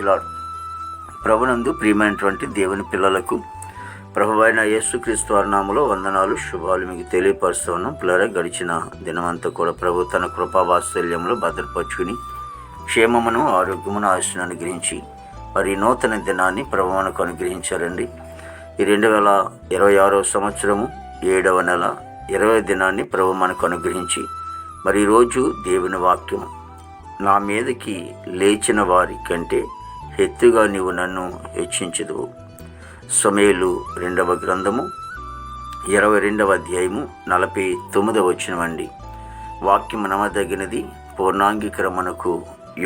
Lord. ప్రభునందు ప్రియమైనటువంటి దేవుని పిల్లలకు ప్రభువైన యేసుక్రీస్తు వారి నామములో వందనాలు, శుభాలు మీకు తెలియపరుస్తూ ఉన్నాం. పిల్లరా, గడిచిన దినమంతా కూడా ప్రభు తన కృపావాత్సల్యంలో భద్రపరుచుకుని క్షేమమును, ఆరోగ్యమును, ఆశను అనుగ్రహించి మరి నూతన దినాన్ని ప్రభు మనకు అనుగ్రహించారండి. ఈ 2026 సంవత్సరము 7వ నెల 20వ దినాన్ని ప్రభు మనకు అనుగ్రహించి మరి ఈరోజు దేవుని వాక్యము, నా మీదకి లేచిన వారి కంటే ఎత్తుగా నీవు నన్ను హెచ్చించదువు. సమూయేలు 2వ గ్రంథము 22వ అధ్యాయము 49వ వచనమండి. వాక్యము నమ్మదగినది, పూర్ణాంగీకరమునకు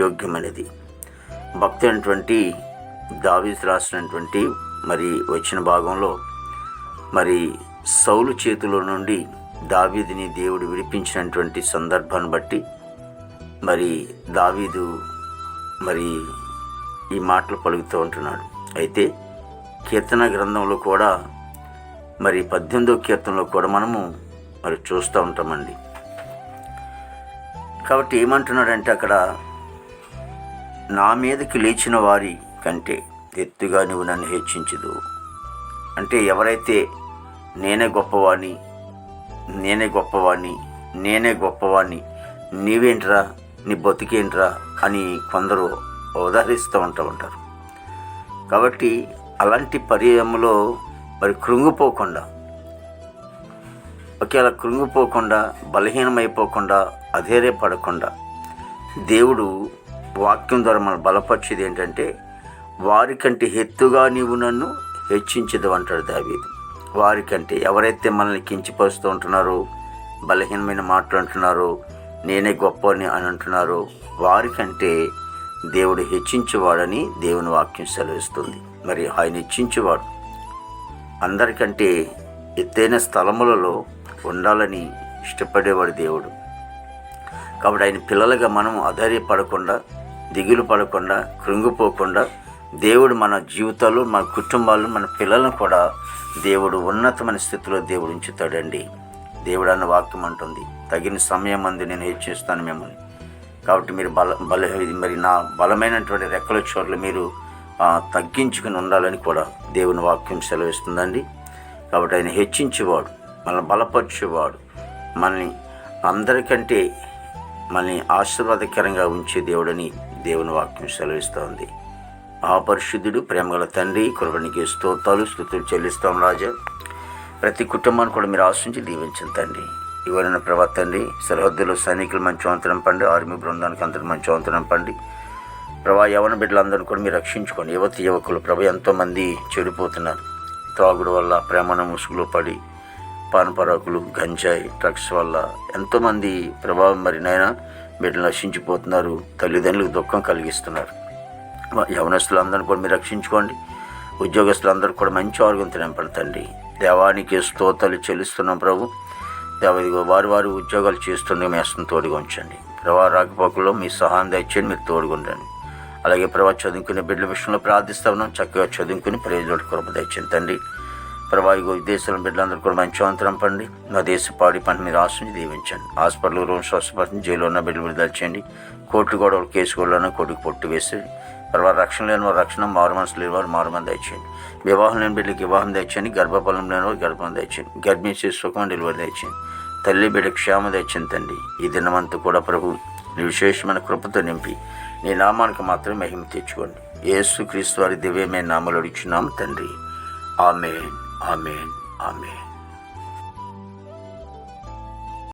యోగ్యమైనది. భక్తి అయినటువంటి దావీదు రాసినటువంటి మరి వచ్చిన భాగంలో మరి సౌలు చేతిలో నుండి దావీదుని దేవుడు విడిపించినటువంటి సందర్భాన్ని బట్టి మరి దావీదు మరి ఈ మాటలు పలుకుతూ ఉంటున్నాడు. అయితే కీర్తన గ్రంథంలో కూడా మరి 18వ కీర్తనలో కూడా మనము మరి చూస్తూ ఉంటామండి. కాబట్టి ఏమంటున్నాడంటే అక్కడ, నా మీదకి లేచిన వారి కంటే ఎత్తుగా నువ్వు నన్ను హెచ్చించదు. అంటే ఎవరైతే నేనే గొప్పవాణ్ణి నీవేంట్రా, నీ బతికేంట్రా అని కొందరు ఉదాహరిస్తూ ఉంటారు. కాబట్టి అలాంటి పర్యాయంలో మరి కృంగిపోకుండా బలహీనమైపోకుండా అధైర్యపడకుండా దేవుడు వాక్యం ద్వారా మనం బలపరిచేది ఏంటంటే, వారికంటే ఎత్తుగా నీవు నన్ను హెచ్చించదు అంటాడు దావీదు. వారికంటే ఎవరైతే మనల్ని కించిపరుస్తూ ఉంటున్నారో, బలహీనమైన మాటలు అంటున్నారో, నేనే గొప్ప అని అంటున్నారో, వారికంటే దేవుడు హెచ్చించేవాడని దేవుని వాక్యం సెలవిస్తుంది. మరి ఆయన హెచ్చించేవాడు అందరికంటే ఎత్తైన స్థలములలో ఉండాలని ఇష్టపడేవాడు దేవుడు. కాబట్టి ఆయన పిల్లలుగా మనం అధైర్యపడకుండా, దిగులు పడకుండా, కృంగిపోకుండా దేవుడు మన జీవితాలు, మన కుటుంబాలు, మన పిల్లలను కూడా దేవుడు ఉన్నతమైన స్థితిలో దేవుడు ఉంచుతాడండి. దేవుడు అన్న వాక్యం అంటుంది, తగిన సమయం అందు నేను హెచ్చిస్తాను మిమ్మల్ని. కాబట్టి మీరు మరి నా బలమైనటువంటి రెక్కల చోట్ల మీరు తగ్గించుకుని ఉండాలని కూడా దేవుని వాక్యం సెలవిస్తుందండి. కాబట్టి ఆయన హెచ్చించేవాడు, మనల్ని బలపరిచేవాడు, మనల్ని అందరికంటే మనల్ని ఆశీర్వాదకరంగా ఉంచే దేవుడని దేవుని వాక్యం సెలవిస్తుంది. ఆ పరిశుద్ధుడు, ప్రేమగల తండ్రి, కృపణికి స్తోత్రాలు, స్తుతులు చెల్లిస్తాం రాజా. ప్రతి కుటుంబాన్ని కూడా మీరు ఆశించి దీవించండి తండ్రి. ఎవరైనా ప్రభా తండ్రి, సరిహద్దులో సైనికులు మంచి వంతనం పండి, ఆర్మీ బృందానికి అందరూ మంచి వంతనం పండి ప్రభా. యవన బిడ్డలందరూ కూడా మీరు రక్షించుకోండి. యువకులు ప్రభా, ఎంతోమంది చెడిపోతున్నారు. త్రాగుడు వల్ల, ప్రేమను ముసుగులో పడి, పానపరాకులు, గంజాయి, డ్రగ్స్ వల్ల ఎంతోమంది ప్రభావం మరి నాయన బిడ్డలు నశించిపోతున్నారు. తల్లిదండ్రులకు దుఃఖం కలిగిస్తున్నారు. యవనస్తులందరూ కూడా మీరు రక్షించుకోండి. ఉద్యోగస్తులందరూ కూడా మంచి ఆరోగ్యంతో నింపండి తండ్రి. దేవానికి స్తోత్రాలు చెల్లిస్తున్నాం ప్రభు. దేవదిగో వారు ఉద్యోగాలు చేస్తుండే మేస్తను తోడుగా ఉంచండి ప్రభా. రాకపోకల్లో మీ సహాయం దయచేయండి, మీరు తోడుగా ఉండండి. అలాగే ప్రభా, చదువుకునే బిడ్డల విషయంలో ప్రార్థిస్తా ఉన్నాం. చక్కగా చదువుకుని ప్రయోజనం కృప దయచేయండి తండ్రి. ప్రభా, ఇగో విదేశాల బిడ్డలందరూ కూడా మంచి వంతరం పండి, నా దేశ పాడి పంట మీరు ఆశించి దీవించండి. హాస్పిటల్ రోజు స్వస్థపరిచి, జైల్లో ఉన్న బిడ్డలు విడుదల చేయండి. కోర్టు గొడవలు, కేసు గొడవలను కోర్టుకు పొట్టు వేసి ప్రభా, రక్షణ లేని వారు రక్షణ, మారు మనసు లేని వారు మారుమని దయచేయండి. వివాహం లేని బిడ్డలకి వివాహం దయచేయండి. గర్భఫలం లేని వారు గర్భం దయచేయండి. గర్భిణీ చేసి సుఖం డెలివరీ దయచేయండి. తల్లి బిడ్డ క్షేమ దయచేయండి తండ్రి. ఈ దినమంతా కూడా ప్రభు నీ విశేషమైన కృపతో నింపి నీ నామానికి మాత్రమే మహిమ తెచ్చుకోండి. యేసుక్రీస్తు వారి దివ్యమైన నామములో అడుగుచున్నాము తండ్రి. ఆమేన్, ఆమేన్, ఆమేన్.